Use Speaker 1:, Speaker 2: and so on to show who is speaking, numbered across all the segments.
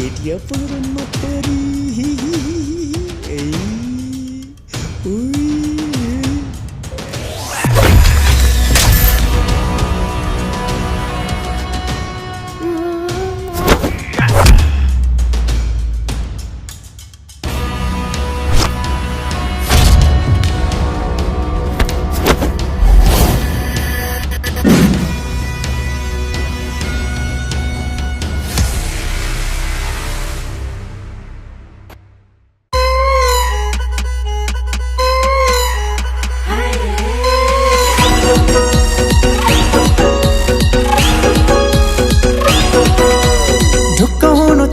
Speaker 1: Katia पगरन मतरी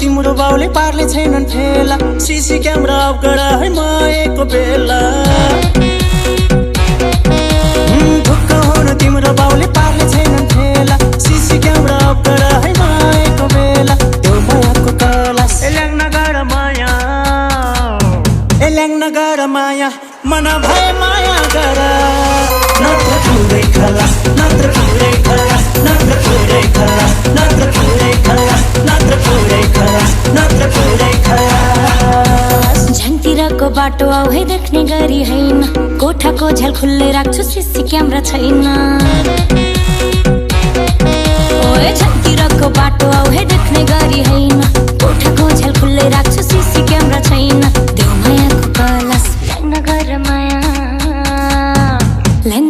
Speaker 2: तिम्रो बाउले पार्ले छैनन् फेला सीसी क्यामेरा अफ गरा है माएको बेला ढुक्क हुनु तिम्रो बाउले पार्ले छैनन् फेला सीसी क्यामेरा अफ गरा है माएको बेला त्यो मायाको कलास एल्याङ नगर माया एल्याङ नगर माया मन भए माया गर नत्र पुरै खलास नत्र पुरै खलास नत्र पुरै खलास नत्र पुरै खलास नत्र पुरै खलास नत्र पुरै खलास
Speaker 3: झ्याङतिरको बाटो आऊ है देख्ने गरी हैन कोठाको झ्याल खुल्लै राख्छु सीसी क्यामेरा छैन ओए झ्याङतिरको बाटो आऊ है देख्ने गरी हैन कोठाको झ्याल खुल्लै राख्छु सीसी क्यामेरा छैन देऊ मायाको कलास नगर माया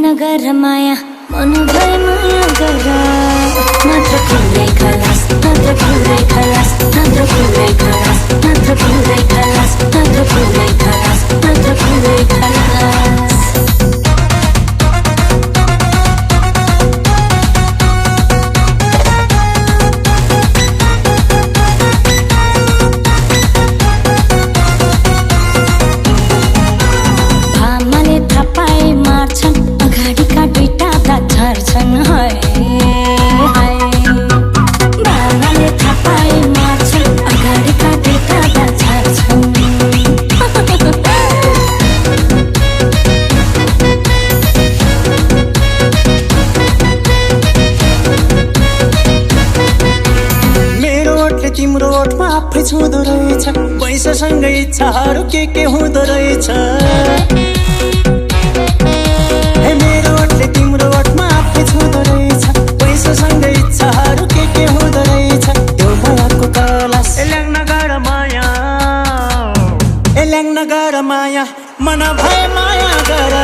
Speaker 3: नगर माया मन भए माया गर नत्र पुरै खलास नत्र पुरै खलास नत्र पुरै खलास नत्र पुरै खलास नत्र पुरै खलास नत्र पुरै खलास भामाले थापाई मार्छन् अगाडिका दुईटा दात झर्छन् है भामाले थापाई मार्छन् अगाडिका दुईटा दात झर्छन्
Speaker 2: मेरो ओठले तिम्रो ओठमा आफै छुँदो रहेछ पैसासँगै इच्छाहरू के हुँदो रहेछ मेरो ओठले तिम्रो ओठमा आफै छुँदो रहेछ पैसासँगै इच्छाहरू के हुँदो रहेछ त्यो मायाको कलास एल्याङ नगर माया एल्याङ नगर माया मन भए माया गर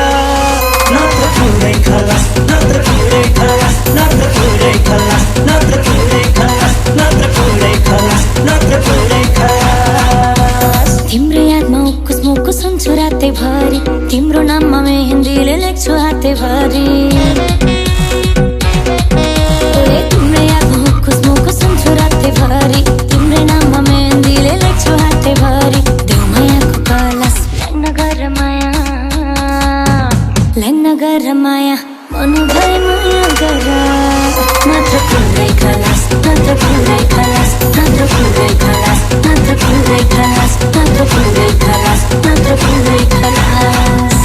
Speaker 2: नत्र पुरै खलास नत्र पुरै खलास नत्र पुरै खलास नत्र पुरै खलास नत्र पुरै खलास नत्र पुरै खलास
Speaker 3: तिम्रो यादमा उकुस मुकुस हुन्छु रातैभरि तिम्रो नाममा मेहेन्दीले लेख्छु हातैभरि तिम्रो यादमा उकुस मुकुस हुन्छु रातैभरि तिम्रो नाममा मेहेन्दीले लेख्छु हातैभरि देऊ मायाको कलास नगर माया नगर माया मन भए माया गर नत्र पुरै खलास नत्र पुरै खलास नत्र पुरै खलास नत्र पुरै खलास नत्र पुरै खलास नत्र पुरै खलास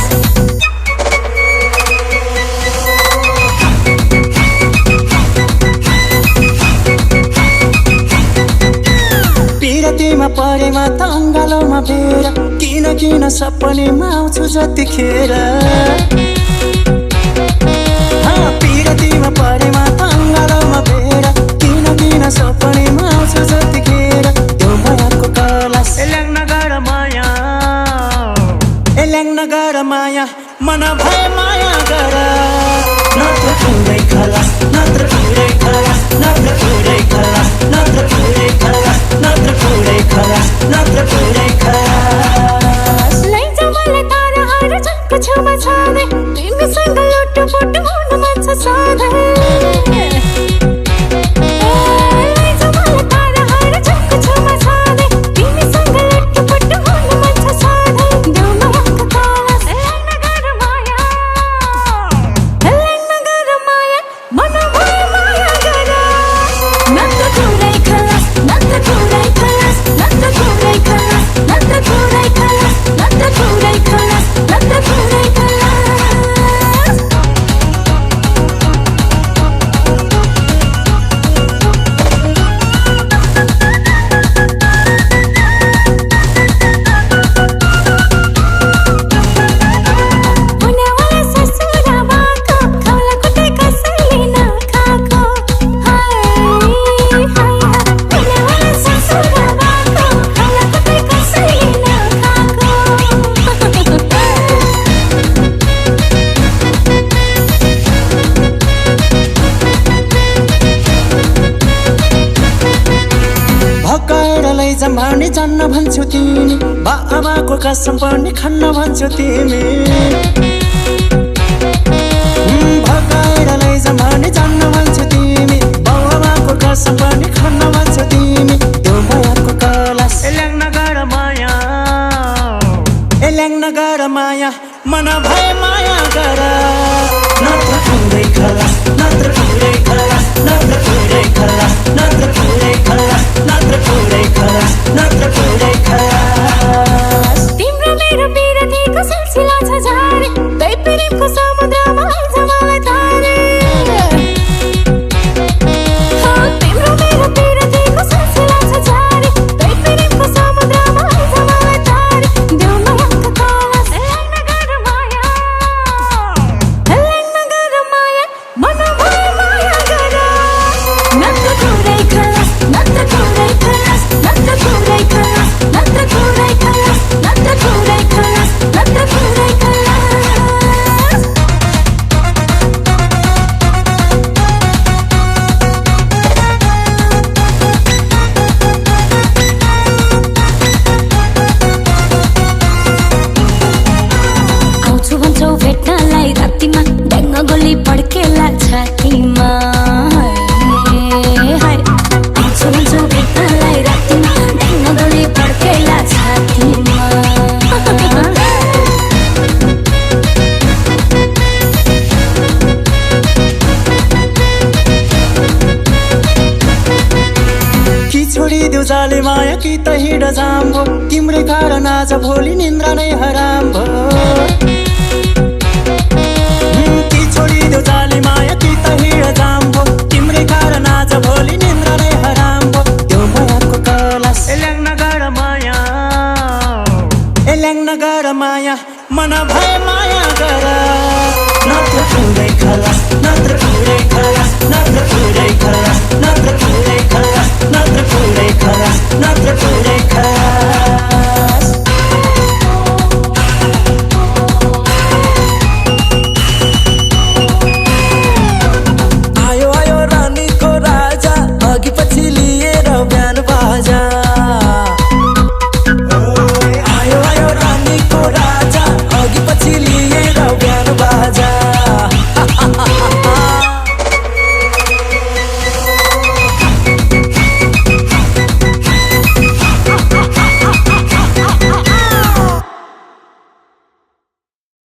Speaker 2: पिरतीमा परेमा त अङ्गालोमा बेर किन सपनीमा आउँछु जतिखेर पिरतीमा परेमा त अङ्गालोमा बेर किन सपनीमा आउँछु जतिखेर त्यो मायाको कलास एल्याङ नगर माया एल्याङ नगर माया मन भए माया गर नत्र पुरै खलास नत्र पुरै खलास नत्र पुरै खलास नत्र पुरै खलास नत्र पुरै खलास नत्र पुरै खलास
Speaker 3: लैजा मलाई ताराहरू झन्क छेउमा छाँदै तिमीसँग लुटुपुट हुन मन छ सधैँ लैजा मलाई ताराहरू झन्क छेउमा छाँदै तिमीसँग लुटुपुट हुन मन छ सधैँ देऊ मायाको कलास नगर माया
Speaker 2: भगाएर लैजाम भने जान्न भन्छौ तिमी बाबाको कसम पनि खान्न भन्छौ तिमी भगाएर लैजाम भने जान्न भन्छौ तिमी बाबाको कसम पनि खान्न भन्छौ तिमी त्यो मायाको कलास एल्याङ नगर माया मन भए माया गर नत्र पुरै खलास नत्र पुरै खलास नत्र पुरै खलास नत्र पुरै खलास नत्र पुरै खलास नत्र पुरै खलास
Speaker 3: तिम्रो मेरो बिरतीको सिलसिला छ जारी तै प्रेमको समुद्रमा आइज मलाई तारे तिम्रो मेरो बिरतीको सिलसिला छ जारी तै प्रेमको समुद्रमा आइज मलाई तारे देऊ मायाको कलास एल्याङ नगर माया मन भए माया गर नत्र पुरै खलास नत्र पुरै खलास नत्र पुरै खलास नत्र पुरै खलास नत्र पुरै खलास नत्र पुरै खलास आउँछु भन्छौ भेट्नलाई रातिमा ड्याङ्ग गोली पड्केला छातीमा आउँछु भन्छौ भेट्नलाई रातिमा ड्याङ्ग गोली पड्केला छातीमा
Speaker 2: कि छोडिदेऊ जाले माया कि त हिँड जाम्बो तिम्रै कारण आज भोलि निन्द्रा नै हराम भयो कि छोडिदेऊ जाले माया कि त हिँड जाम्बो तिम्रै कारण आज भोलि निन्द्रा नै हराम भयो त्यो मायाको कलास एल्याङ नगर माया मन भए माया गर नत्र पुरै खलास नत्र पुरै खलास नत्र पुरै खलास नत्र पुरै खलास नत्र पुरै खलास